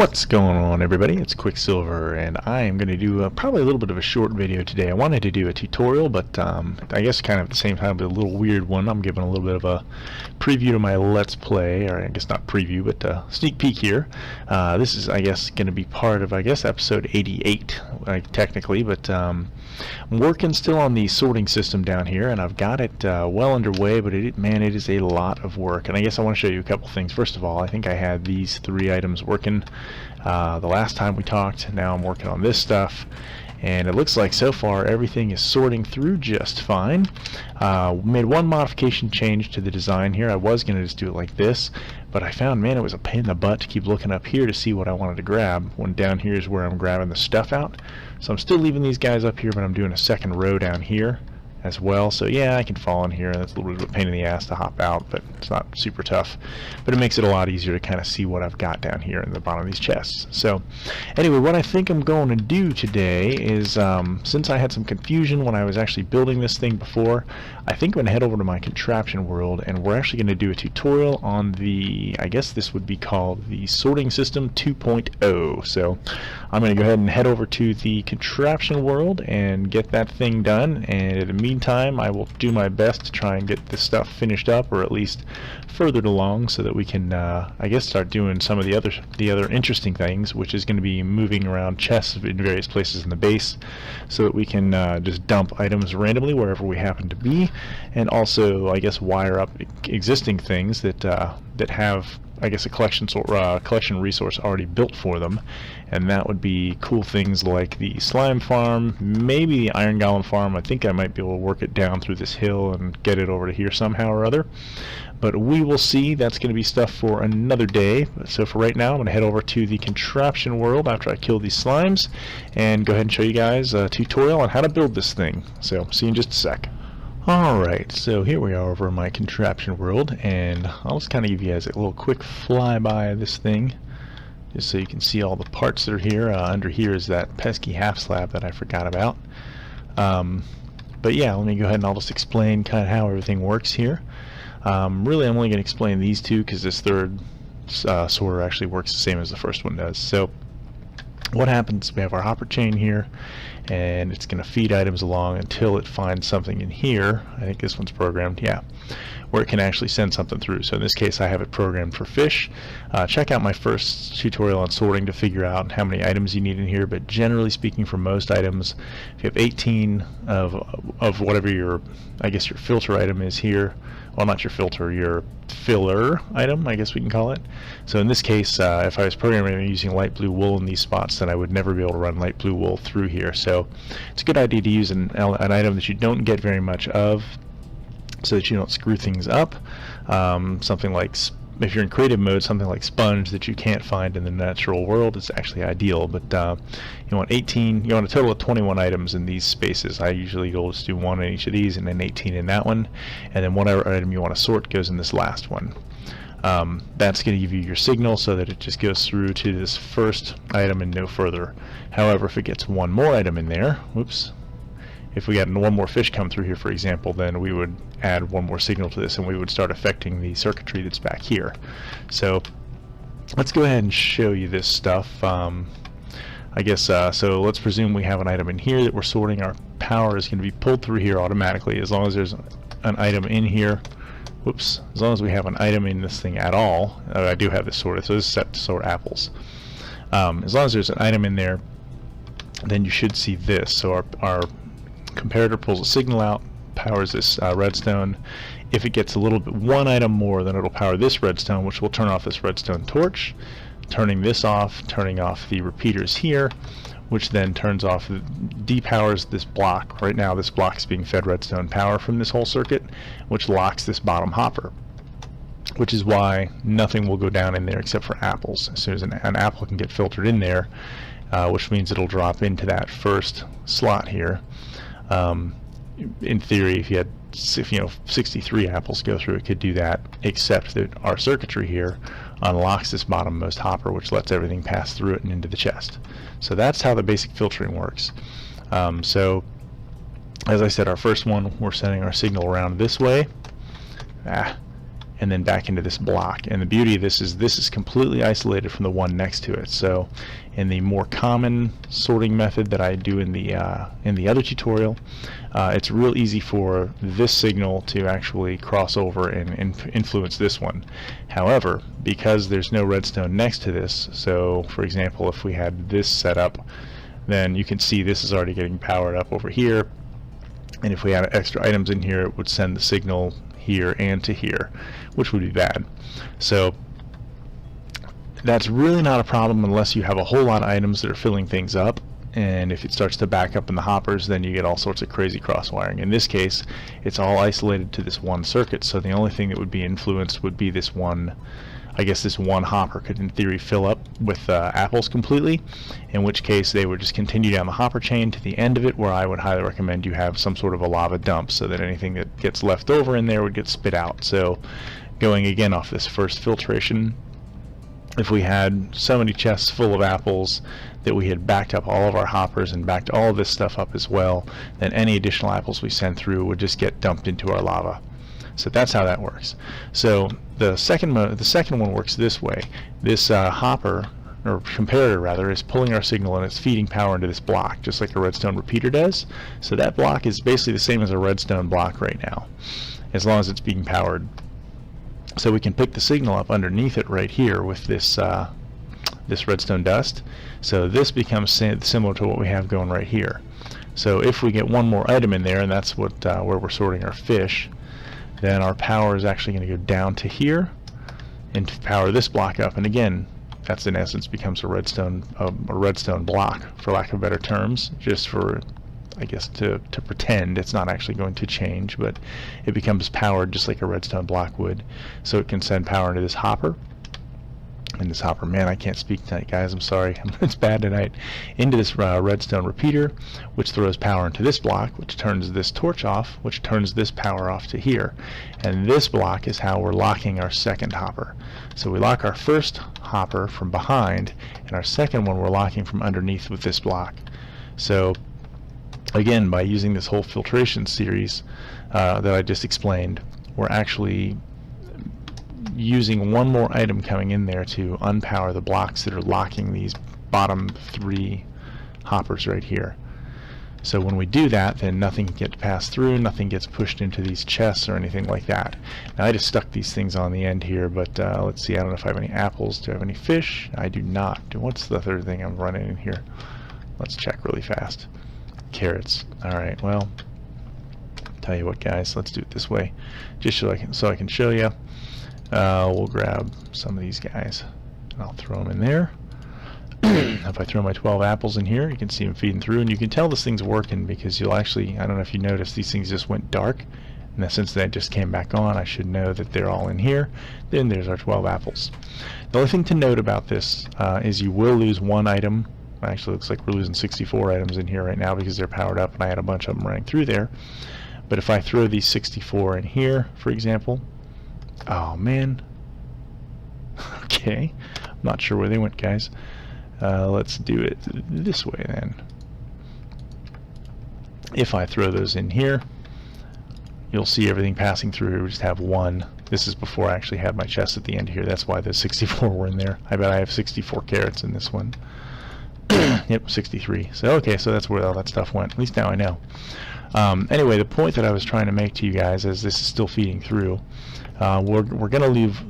What's going on, everybody? It's Quicksilver, and I am going to do probably a little bit of a short video today. I wanted to do a tutorial, but I guess kind of at the same time a little weird one. I'm giving a little bit of a preview to my Let's Play, or I guess not preview, but sneak peek here. This is, I guess, going to be part of, episode 88, technically, but I'm working still on the sorting system down here, and I've got it well underway, but man, it is a lot of work. And I guess I want to show you a couple things. First of all, I think I had these 3 items working the last time we talked. Now I'm working on this stuff, and it looks like so far everything is sorting through just fine. Made one modification change to the design here. I was going to just do it like this, but I found, man, it was a pain in the butt to keep looking up here to see what I wanted to grab, when down here is where I'm grabbing the stuff out. So I'm still leaving these guys up here, but I'm doing a second row down here as well. So yeah, I can fall in here. That's a little bit of a pain in the ass to hop out, but it's not super tough. But it makes it a lot easier to kind of see what I've got down here in the bottom of these chests. So anyway, what I think I'm going to do today is, since I had some confusion when I was actually building this thing before, I think I'm going to head over to my contraption world, and we're actually going to do a tutorial on the, I guess this would be called the sorting system 2.0. So I'm going to go ahead and head over to the contraption world and get that thing done, and in the meantime I will do my best to try and get this stuff finished up, or at least furthered along, so that we can I guess start doing some of the other interesting things, which is going to be moving around chests in various places in the base, so that we can just dump items randomly wherever we happen to be, and also I guess wire up existing things that that have, I guess, a collection resource already built for them, and that would be cool things like the slime farm, maybe the iron golem farm. I think I might be able to work it down through this hill and get it over to here somehow or other, but we will see. That's going to be stuff for another day. So for right now, I'm going to head over to the contraption world after I kill these slimes and go ahead and show you guys a tutorial on how to build this thing. So see you in just a sec. Alright, so here we are over in my contraption world, and I'll just kind of give you guys a little quick flyby of this thing, just so you can see all the parts that are here. Under here is that pesky half slab that I forgot about. But yeah, let me go ahead and I'll just explain kind of how everything works here. Really, I'm only going to explain these two because this third sorter actually works the same as the first one does. So what happens, we have our hopper chain here, and it's going to feed items along until it finds something in here. I think this one's programmed, yeah, where it can actually send something through. So in this case I have it programmed for fish. Check out my first tutorial on sorting to figure out how many items you need in here, but generally speaking, for most items, if you have 18 of whatever your, I guess, your filter item is here, well, not your filter, your filler item, I guess we can call it. So in this case, if I was programming using light blue wool in these spots, then I would never be able to run light blue wool through here. So it's a good idea to use an item that you don't get very much of, so that you don't screw things up. Something like, if you're in creative mode, something like sponge that you can't find in the natural world is actually ideal. But you want 18, you want a total of 21 items in these spaces. I usually go just do 1 in each of these, and then 18 in that one, and then whatever item you want to sort goes in this last one. That's going to give you your signal so that it just goes through to this first item and no further. However, if it gets one more item in there, whoops, if we got one more fish come through here, for example, then we would add one more signal to this, and we would start affecting the circuitry that's back here. So let's go ahead and show you this stuff. I guess, so let's presume we have an item in here that we're sorting. Our power is going to be pulled through here automatically as long as there's an item in here. Whoops, as long as we have an item in this thing at all. I do have this sorted, so this is set to sort apples. As long as there's an item in there, then you should see this. So our comparator pulls a signal out, powers this redstone. If it gets a little bit, one item more, then it'll power this redstone, which will turn off this redstone torch, turning this off, turning off the repeaters here, which then turns off, depowers this block. Right now this block is being fed redstone power from this whole circuit, which locks this bottom hopper, which is why nothing will go down in there except for apples. As soon as an apple can get filtered in there, which means it'll drop into that first slot here. In theory, if you had 63 apples go through, it could do that, except that our circuitry here unlocks this bottommost hopper, which lets everything pass through it and into the chest. So that's how the basic filtering works. So as I said, our first one, we're sending our signal around this way, and then back into this block. And the beauty of this is completely isolated from the one next to it. So in the more common sorting method that I do in the other tutorial, it's real easy for this signal to actually cross over and influence this one. However, because there's no redstone next to this, so for example, if we had this set up, then you can see this is already getting powered up over here, and if we had extra items in here, it would send the signal here and to here, which would be bad. So that's really not a problem unless you have a whole lot of items that are filling things up, and if it starts to back up in the hoppers, then you get all sorts of crazy cross wiring. In this case, it's all isolated to this one circuit, so the only thing that would be influenced would be this one. I guess this one hopper could in theory fill up with apples completely, in which case they would just continue down the hopper chain to the end of it, where I would highly recommend you have some sort of a lava dump so that anything that gets left over in there would get spit out. So going again off this first filtration, if we had so many chests full of apples that we had backed up all of our hoppers and backed all of this stuff up as well, then any additional apples we send through would just get dumped into our lava. So that's how that works. So the second one works this way. This hopper, or comparator rather, is pulling our signal and it's feeding power into this block, just like a redstone repeater does. So that block is basically the same as a redstone block right now, as long as it's being powered. So we can pick the signal up underneath it right here with this this redstone dust. So this becomes similar to what we have going right here. So if we get one more item in there, and that's what where we're sorting our fish, then our power is actually going to go down to here and to power this block up. And again, that's in essence becomes a redstone block, for lack of better terms, just for, I guess, to pretend it's not actually going to change, but it becomes powered just like a redstone block would. So it can send power into this hopper. And this hopper, man, I can't speak tonight, guys, I'm sorry, it's bad tonight. Into this redstone repeater, which throws power into this block, which turns this torch off, which turns this power off to here. And this block is how we're locking our second hopper. So we lock our first hopper from behind, and our second one we're locking from underneath with this block. So again, by using this whole filtration series that I just explained, we're actually using one more item coming in there to unpower the blocks that are locking these bottom three hoppers right here. So when we do that, then nothing gets passed through, nothing gets pushed into these chests or anything like that. Now I just stuck these things on the end here, but let's see, I don't know if I have any apples. Do I have any fish? I do not. What's the third thing I'm running in here? Let's check really fast. Carrots. Alright, well, tell you what, guys, let's do it this way, just so I can show you. We'll grab some of these guys and I'll throw them in there. If I throw my 12 apples in here, you can see them feeding through, and you can tell this thing's working because you'll actually, I don't know if you noticed, these things just went dark, and since they just came back on, I should know that they're all in here. Then there's our 12 apples. The only thing to note about this is you will lose one item. Actually, it looks like we're losing 64 items in here right now because they're powered up and I had a bunch of them running through there. But if I throw these 64 in here, for example, oh man, okay, I'm not sure where they went, guys. Let's do it this way then. If I throw those in here, you'll see everything passing through. We just have one. This is before I actually had my chest at the end here. That's why the 64 were in there. I bet I have 64 carrots in this one. Yep, 63. So okay, so that's where all that stuff went. At least now I know. Anyway, the point that I was trying to make to you guys, as this is still feeding through, we're going to leave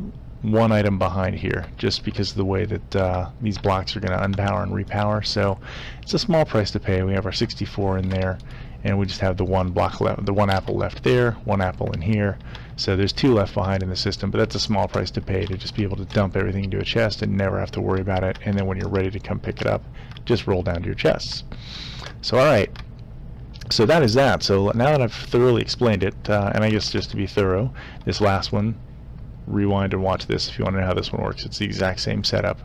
one item behind here just because of the way that these blocks are going to unpower and repower. So it's a small price to pay. We have our 64 in there, and we just have the one block left, the one apple left there, one apple in here. So there's two left behind in the system, but that's a small price to pay to just be able to dump everything into a chest and never have to worry about it. And then when you're ready to come pick it up, just roll down to your chests. So alright, so that is that. So now that I've thoroughly explained it, and I guess just to be thorough, this last one, rewind and watch this if you want to know how this one works. It's the exact same setup.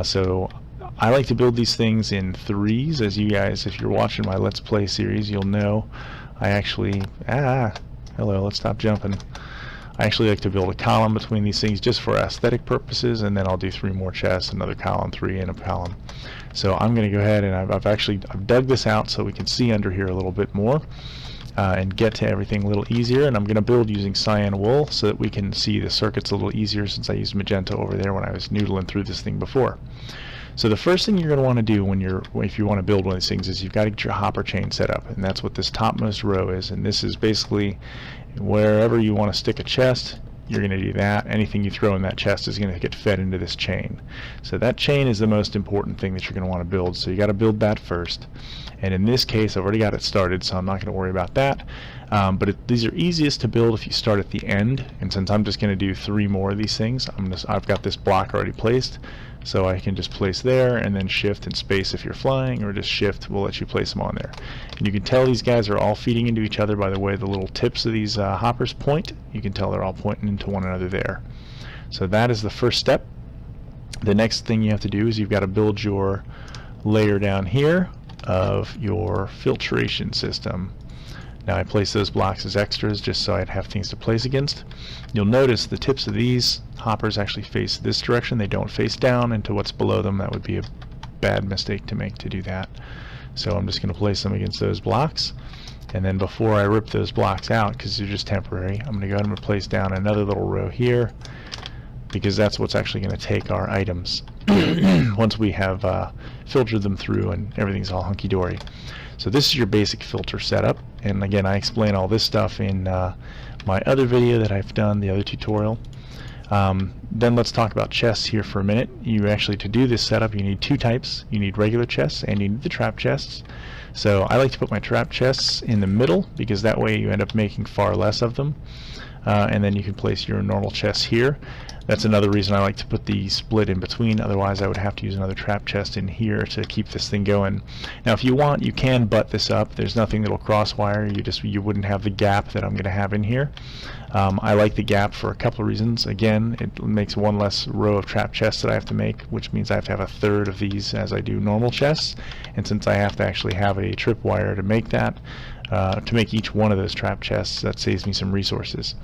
So I like to build these things in threes, as you guys, if you're watching my Let's Play series, you'll know I actually, hello, let's stop jumping. I actually like to build a column between these things just for aesthetic purposes, and then I'll do 3 more chests, another column, 3, and a column. So I'm going to go ahead and I've dug this out so we can see under here a little bit more. and get to everything a little easier. And I'm going to build using cyan wool so that we can see the circuits a little easier, since I used magenta over there when I was noodling through this thing before. So the first thing you're going to want to do if you want to build one of these things is you've got to get your hopper chain set up, and that's what this topmost row is. And this is basically wherever you want to stick a chest, you're going to do that. Anything you throw in that chest is going to get fed into this chain. So that chain is the most important thing that you're going to want to build. So you got to build that first. And in this case, I've already got it started, so I'm not going to worry about that. But these are easiest to build if you start at the end. And since I'm just going to do 3 more of these things, I've got this block already placed. So I can just place there, and then shift and space if you're flying, or just shift will let you place them on there. And you can tell these guys are all feeding into each other by the way the little tips of these hoppers point. You can tell they're all pointing into one another there. So that is the first step. The next thing you have to do is you've got to build your layer down here of your filtration system. Now I place those blocks as extras just so I'd have things to place against. You'll notice the tips of these hoppers actually face this direction. They don't face down into what's below them. That would be a bad mistake to make to do that. So I'm just going to place them against those blocks. And then before I rip those blocks out, because they're just temporary, I'm going to go ahead and place down another little row here, because that's what's actually going to take our items once we have filtered them through and everything's all hunky-dory. So this is your basic filter setup, and again I explain all this stuff in my other video that I've done, the other tutorial. Then let's talk about chests here for a minute. To do this setup you need 2 types. You need regular chests and you need the trap chests. So I like to put my trap chests in the middle, because that way you end up making far less of them. And then you can place your normal chests here. That's another reason I like to put the split in between, otherwise I would have to use another trap chest in here to keep this thing going. Now if you want, you can butt this up. There's nothing that'll crosswire. You wouldn't have the gap that I'm going to have in here. I like the gap for a couple of reasons. Again, it makes one less row of trap chests that I have to make, which means I have to have a third of these as I do normal chests. And since I have to actually have a tripwire to make that, to make each one of those trap chests, that saves me some resources.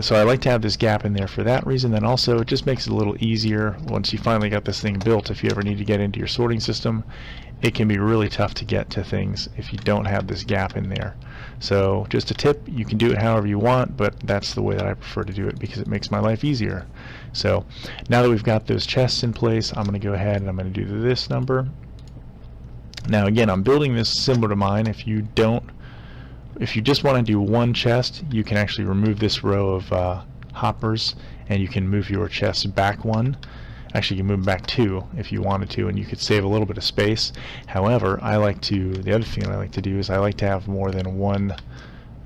So I like to have this gap in there for that reason. Then also it just makes it a little easier once you finally got this thing built. If you ever need to get into your sorting system, it can be really tough to get to things if you don't have this gap in there. So just a tip, you can do it however you want, but that's the way that I prefer to do it because it makes my life easier. So now that we've got those chests in place, I'm going to go ahead and I'm going to do this number. Now again, I'm building this similar to mine. If you just want to do one chest, you can actually remove this row of hoppers, and you can move your chest back 1. Actually, you can move them back 2 if you wanted to, and you could save a little bit of space. However, the other thing I like to do is I like to have more than one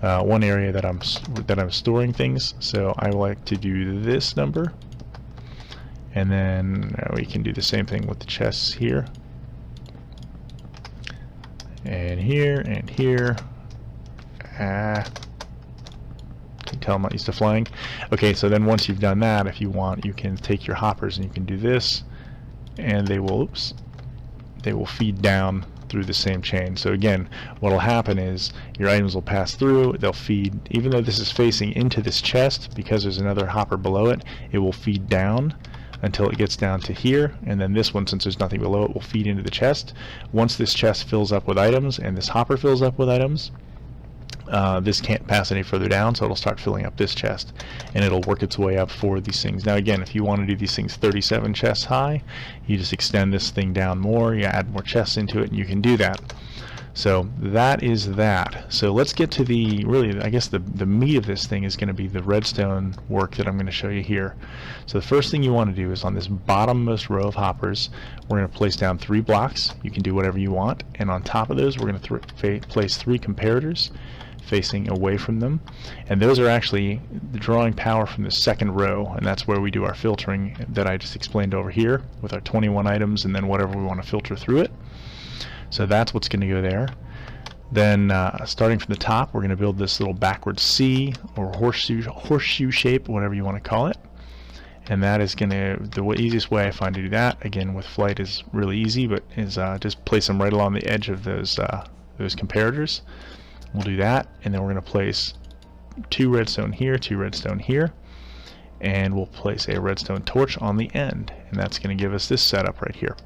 area that I'm storing things. So I like to do this number, and then we can do the same thing with the chests here, and here, and here. Can tell I'm not used to flying. Okay, so then once you've done that, if you want, you can take your hoppers and you can do this, and they will feed down through the same chain. So again, what will happen is your items will pass through, they'll feed, even though this is facing into this chest, because there's another hopper below it, it will feed down until it gets down to here, and then this one, since there's nothing below it, will feed into the chest. Once this chest fills up with items and this hopper fills up with items, this can't pass any further down, so it'll start filling up this chest, and it'll work its way up for these things. Now again, if you want to do these things 37 chests high, you just extend this thing down more, you add more chests into it, and you can do that. So that is that. So let's get to I guess the meat of this thing is going to be the redstone work that I'm going to show you here. So the first thing you want to do is on this bottommost row of hoppers, we're going to place down 3 blocks. You can do whatever you want, and on top of those we're going to place 3 comparators facing away from them, and those are actually drawing power from the second row, and that's where we do our filtering that I just explained over here with our 21 items and then whatever we want to filter through it. So that's what's going to go there. Then starting from the top, we're going to build this little backwards C or horseshoe shape, whatever you want to call it, and that is going to, the easiest way I find to do that, again with flight is really easy, but is just place them right along the edge of those comparators. We'll do that, and then we're going to place 2 redstone here, 2 redstone here, and we'll place a redstone torch on the end, and that's going to give us this setup right here.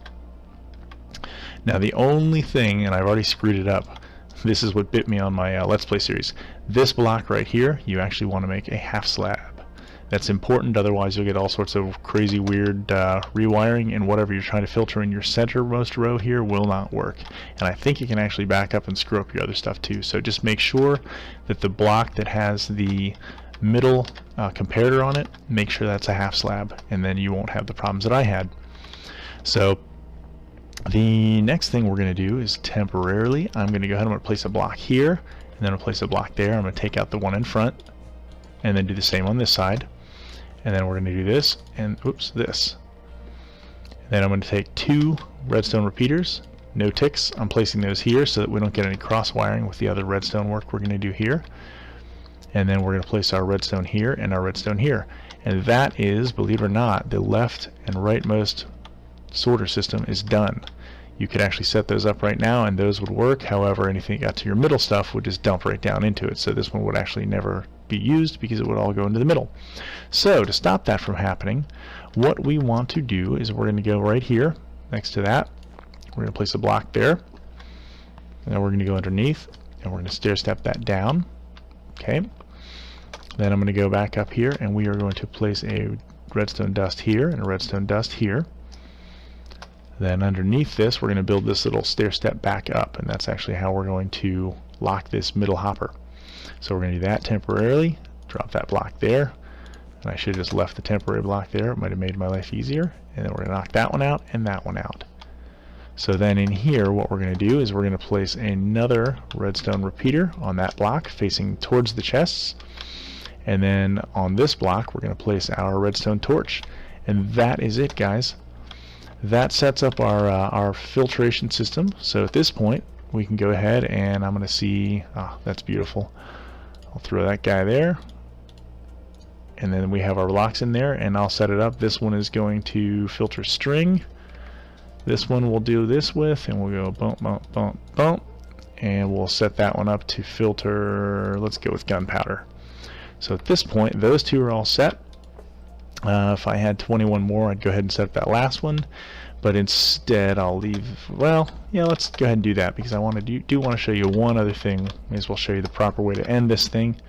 Now the only thing, and I've already screwed it up, this is what bit me on my Let's Play series. This block right here, you actually want to make a half slab. That's important, otherwise you'll get all sorts of crazy weird rewiring, and whatever you're trying to filter in your centermost row here will not work. And I think you can actually back up and screw up your other stuff too. So just make sure that the block that has the middle comparator on it, make sure that's a half slab, and then you won't have the problems that I had. So the next thing we're going to do is temporarily, I'm going to go ahead and I'm going to place a block here, and then I'll place a block there. I'm going to take out the one in front, and then do the same on this side. And then we're going to do this, and oops, this. And then I'm going to take 2 redstone repeaters, no ticks. I'm placing those here so that we don't get any cross wiring with the other redstone work we're going to do here. And then we're going to place our redstone here and our redstone here. And that is, believe it or not, the left and rightmost sorter system is done. You could actually set those up right now and those would work. However, anything that got to your middle stuff would just dump right down into it. So this one would actually never be used because it would all go into the middle. So to stop that from happening, what we want to do is we're going to go right here next to that. We're going to place a block there, and then we're going to go underneath and we're going to stair step that down. Okay, then I'm going to go back up here and we are going to place a redstone dust here and a redstone dust here. Then underneath this we're going to build this little stair step back up, and that's actually how we're going to lock this middle hopper. So we're going to do that temporarily, drop that block there, and I should have just left the temporary block there, it might have made my life easier. And then we're going to knock that one out and that one out. So then in here what we're going to do is we're going to place another redstone repeater on that block facing towards the chests, and then on this block we're going to place our redstone torch. And that is it, guys. That sets up our filtration system. So at this point we can go ahead and I'm going to see, that's beautiful. I'll throw that guy there, and then we have our blocks in there, and I'll set it up. This one is going to filter string. This one we'll do this with, and we'll go bump, bump, bump, bump, and we'll set that one up to filter, let's go with gunpowder. So at this point those two are all set. If I had 21 more I'd go ahead and set up that last one, but instead I'll leave, well, yeah, let's go ahead and do that because I want to do want to show you one other thing. May as well show you the proper way to end this thing.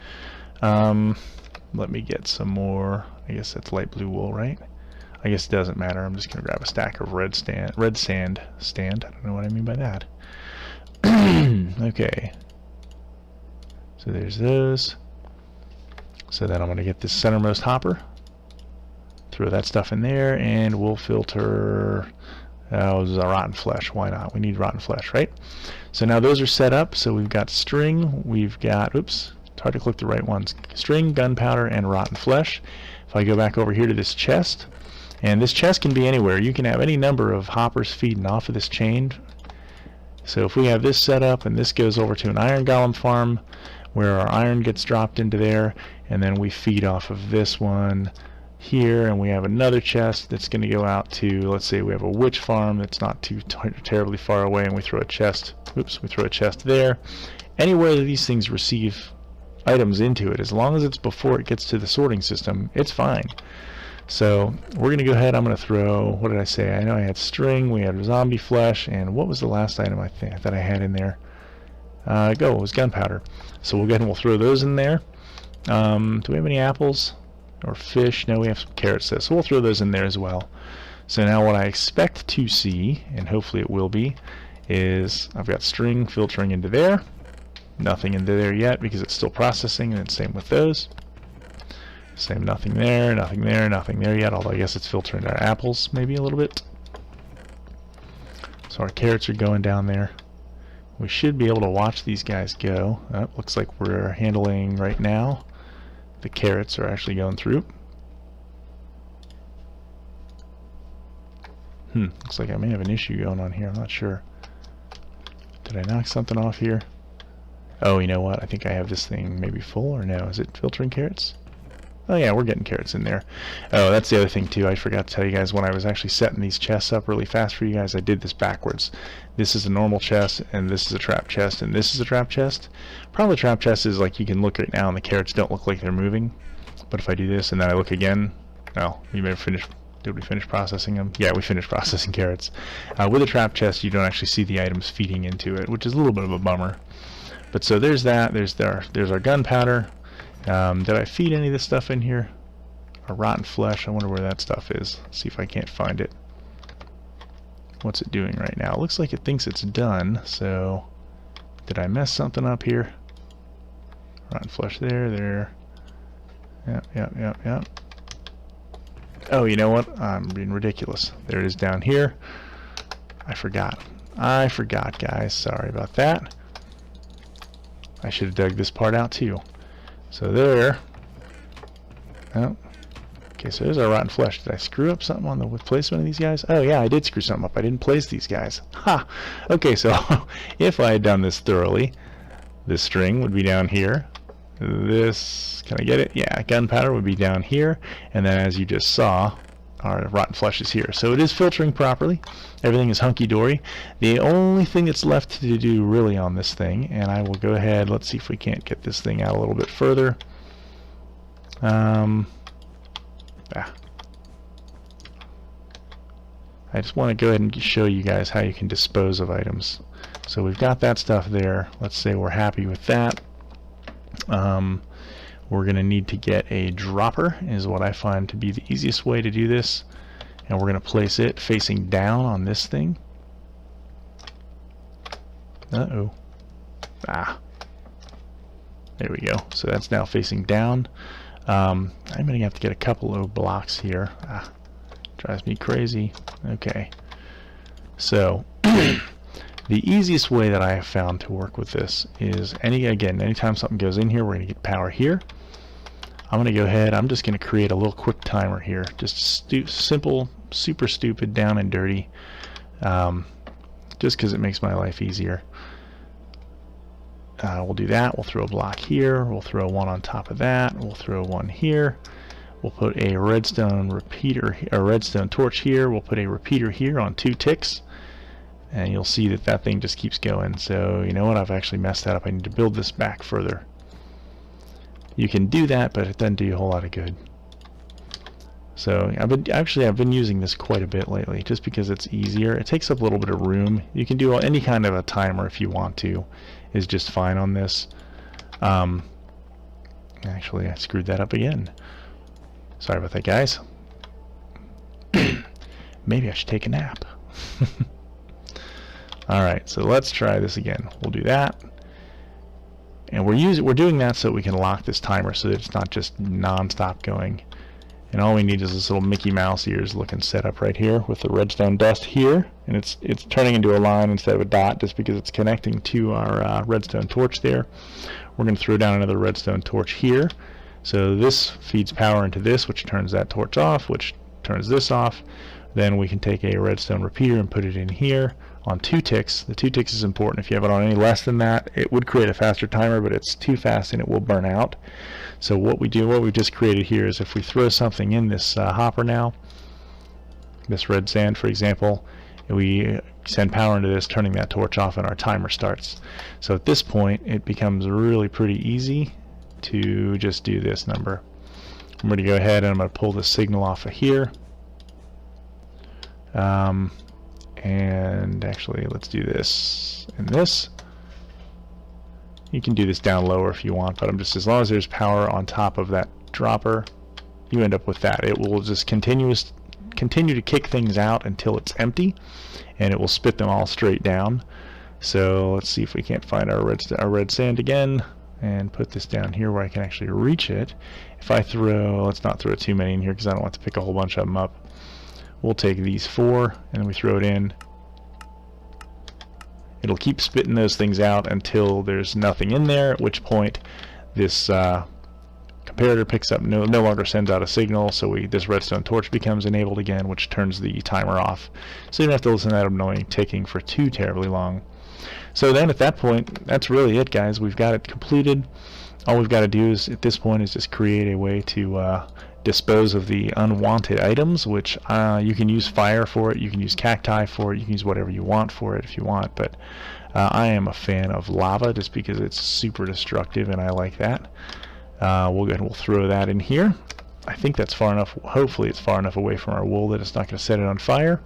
Let me get some more, I guess that's light blue wool, right? I guess it doesn't matter. I'm just going to grab a stack of red sand stand. I don't know what I mean by that. Okay, so there's those. So then I'm going to get this centermost hopper, throw that stuff in there, and we'll filter, this is a rotten flesh. Why not? We need rotten flesh, right? So now those are set up. So we've got string, we've got, oops, it's hard to click the right ones, string, gunpowder, and rotten flesh. If I go back over here to this chest, and this chest can be anywhere. You can have any number of hoppers feeding off of this chain. So if we have this set up and this goes over to an iron golem farm where our iron gets dropped into there, and then we feed off of this one here, and we have another chest that's going to go out to, let's say we have a witch farm that's not too terribly far away, and we throw a chest, oops, we throw a chest there. Anywhere that these things receive items into it, as long as it's before it gets to the sorting system, it's fine. So we're going to go ahead, I'm going to throw, what did I say? I know I had string, we had zombie flesh, and what was the last item I think that I had in there? It was gunpowder. So we'll go ahead and we'll throw those in there. Do we have any apples or fish? No, we have some carrots there, so we'll throw those in there as well. So now what I expect to see, and hopefully it will be, is I've got string filtering into there. Nothing into there yet because it's still processing, and same with those. Same, nothing there, nothing there, nothing there yet, although I guess it's filtering our apples maybe a little bit. So our carrots are going down there. We should be able to watch these guys go. Looks like we're handling right now. The carrots are actually going through. Looks like I may have an issue going on here. I'm not sure. Did I knock something off here? Oh, you know what? I think I have this thing maybe full, or no? Is it filtering carrots? Oh yeah, we're getting carrots in there. Oh, that's the other thing too. I forgot to tell you guys, when I was actually setting these chests up really fast for you guys, I did this backwards. This is a normal chest, and this is a trap chest, and this is a trap chest. Probably the trap chest is like, you can look right now and the carrots don't look like they're moving. But if I do this and then I look again, well, we may have finished. Did we finish processing them? Yeah, we finished processing carrots. With a trap chest, you don't actually see the items feeding into it, which is a little bit of a bummer. But so there's that. There's our gunpowder. Did I feed any of this stuff in here? Our rotten flesh. I wonder where that stuff is. Let's see if I can't find it. What's it doing right now? It looks like it thinks it's done. So did I mess something up here? Rotten flesh there. Yep. Oh, you know what? I'm being ridiculous. There it is down here. I forgot, guys. Sorry about that. I should have dug this part out too. So there. Oh. Okay, so there's our rotten flesh. Did I screw up something on the placement of these guys? Oh yeah, I did screw something up. I didn't place these guys. Ha! Okay, so if I had done this thoroughly, this string would be down here. This, can I get it? Yeah, gunpowder would be down here. And then as you just saw, our rotten flesh is here. So it is filtering properly. Everything is hunky-dory. The only thing that's left to do really on this thing, and I will go ahead, let's see if we can't get this thing out a little bit further. I just want to go ahead and show you guys how you can dispose of items. So we've got that stuff there. Let's say we're happy with that. We're going to need to get a dropper, is what I find to be the easiest way to do this. And we're going to place it facing down on this thing. Uh-oh. Ah. There we go. So that's now facing down. I'm going to have to get a couple of blocks here. Ah. Drives me crazy. Okay. So the easiest way that I have found to work with this is anytime something goes in here, we're going to get power here. I'm going to go ahead, I'm just going to create a little quick timer here. Just simple, super stupid, down and dirty. Just because it makes my life easier. We'll do that. We'll throw a block here. We'll throw one on top of that. We'll throw one here. We'll put a redstone repeater, a redstone torch here. We'll put a repeater here on 2 ticks. And you'll see that that thing just keeps going. So you know what, I've actually messed that up. I need to build this back further. You can do that, but it doesn't do you a whole lot of good. So I've been using this quite a bit lately, just because it's easier. It takes up a little bit of room. You can do any kind of a timer if you want to, is just fine on this. Actually, I screwed that up again. Sorry about that, guys. Maybe I should take a nap. Alright, so let's try this again. We'll do that. And we're doing that so we can lock this timer so that it's not just non-stop going. And all we need is this little Mickey Mouse ears looking setup right here with the redstone dust here. And it's turning into a line instead of a dot just because it's connecting to our redstone torch there. We're going to throw down another redstone torch here. So this feeds power into this, which turns that torch off, which turns this off. Then we can take a redstone repeater and put it in here on 2 ticks. The 2 ticks is important. If you have it on any less than that, it would create a faster timer, but it's too fast and it will burn out. So what we've just created here is if we throw something in this hopper now, this red sand for example, we send power into this, turning that torch off, and our timer starts. So at this point it becomes really pretty easy to just do this number. I'm going to go ahead and I'm going to pull the signal off of here. And actually let's do this and this. You can do this down lower if you want, but as long as there's power on top of that dropper, you end up with that. It will just continue to kick things out until it's empty, and it will spit them all straight down. So let's see if we can't find our red sand again and put this down here where I can actually reach it. If I throw, let's not throw too many in here because I don't want to pick a whole bunch of them up. We'll take these 4 and we throw it in. It'll keep spitting those things out until there's nothing in there, at which point this comparator picks up, no longer sends out a signal, so this redstone torch becomes enabled again, which turns the timer off. So you don't have to listen to that annoying ticking for too terribly long. So then at that point, that's really it, guys. We've got it completed. All we've got to do is at this point is just create a way to dispose of the unwanted items, which you can use fire for it, you can use cacti for it, you can use whatever you want for it if you want, but I am a fan of lava just because it's super destructive and I like that. We'll go ahead and we'll throw that in here. I think that's far enough. Hopefully it's far enough away from our wool that it's not going to set it on fire.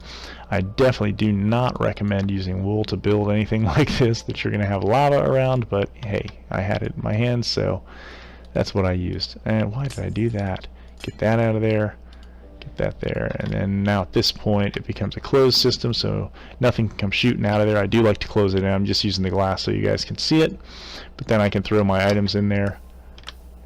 I definitely do not recommend using wool to build anything like this that you're going to have lava around, but hey, I had it in my hands, so that's what I used. And why did I do that? Get that out of there, get that there, and then now at this point it becomes a closed system, so nothing can come shooting out of there. I do like to close it in. I'm just using the glass so you guys can see it, but then I can throw my items in there,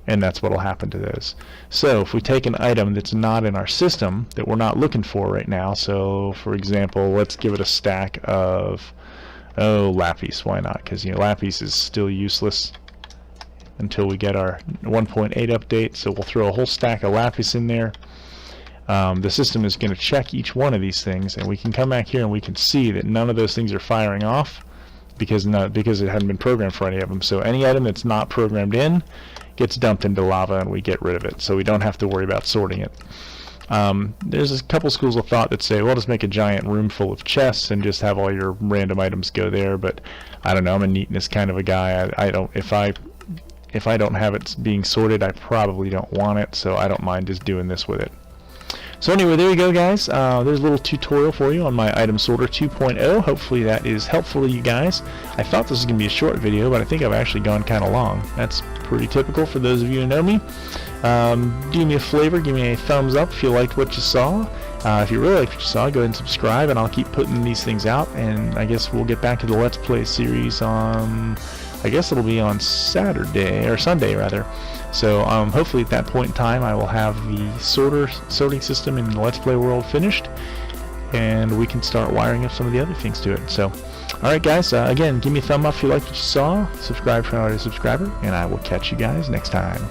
and that's what will happen to those. So if we take an item that's not in our system, that we're not looking for right now, so for example, let's give it a stack of, lapis. Why not? Because lapis is still useless until we get our 1.8 update, so we'll throw a whole stack of lapis in there. The system is going to check each one of these things, and we can come back here and we can see that none of those things are firing off because it hadn't been programmed for any of them. So any item that's not programmed in gets dumped into lava, and we get rid of it, so we don't have to worry about sorting it. There's a couple schools of thought that say, well, just make a giant room full of chests and just have all your random items go there, but I don't know, I'm a neatness kind of a guy. I don't, if I don't have it being sorted, I probably don't want it, so I don't mind just doing this with it. So anyway, there you go, guys. There's a little tutorial for you on my item sorter 2.0. Hopefully that is helpful to you guys. I thought this was going to be a short video, but I think I've actually gone kind of long. That's pretty typical for those of you who know me. Do me a favor, give me a thumbs up if you liked what you saw. If you really liked what you saw, go ahead and subscribe, and I'll keep putting these things out. And I guess we'll get back to the Let's Play series on, I guess it'll be on Saturday, or Sunday rather. So hopefully at that point in time I will have the sorting system in the Let's Play world finished, and we can start wiring up some of the other things to it. So alright guys, again, give me a thumb up if you liked what you saw, subscribe if you're not already a subscriber, and I will catch you guys next time.